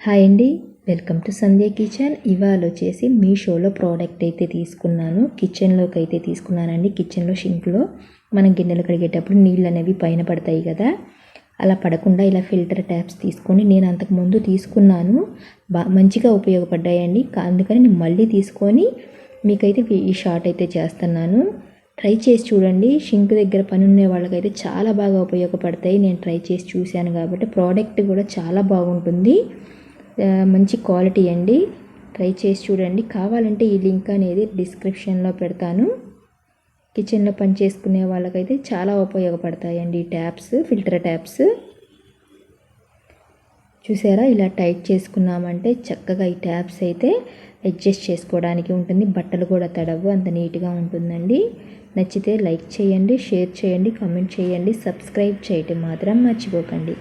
Hi అండి, welcome to Sandhya kitchen. ఇవాళ వచ్చేసి మీషోలో ప్రోడక్ట్ అయితే తీసుకున్నాను. కిచెన్లోకి అయితే తీసుకున్నానండి. కిచెన్లో షింక్లో మనం గిన్నెలు కడిగేటప్పుడు నీళ్ళు అనేవి పైన పడతాయి కదా, అలా పడకుండా ఇలా ఫిల్టర్ ట్యాప్స్ తీసుకొని నేను అంతకుముందు తీసుకున్నాను, మంచిగా ఉపయోగపడ్డాయండి. అందుకని నేను మళ్ళీ తీసుకొని మీకైతే ఈ షార్ట్ అయితే చేస్తున్నాను. ట్రై చేసి చూడండి. షింక్ దగ్గర పని ఉండే వాళ్ళకైతే చాలా బాగా ఉపయోగపడతాయి. నేను ట్రై చేసి చూశాను కాబట్టి ప్రోడక్ట్ కూడా చాలా బాగుంటుంది, మంచి క్వాలిటీ అండి. ట్రై చేసి చూడండి. కావాలంటే ఈ లింక్ అనేది డిస్క్రిప్షన్లో పెడతాను. కిచెన్లో పని చేసుకునే వాళ్ళకైతే చాలా ఉపయోగపడతాయండి ఈ ట్యాప్స్, ఫిల్టర్ ట్యాప్స్. చూసారా, ఇలా టైట్ చేసుకున్నామంటే చక్కగా ఈ ట్యాప్స్ అయితే అడ్జస్ట్ చేసుకోవడానికి ఉంటుంది. బట్టలు కూడా తడవు, అంత నీట్గా ఉంటుందండి. నచ్చితే లైక్ చేయండి, షేర్ చేయండి, కామెంట్ చేయండి, సబ్స్క్రైబ్ చేయటం మాత్రం మర్చిపోకండి.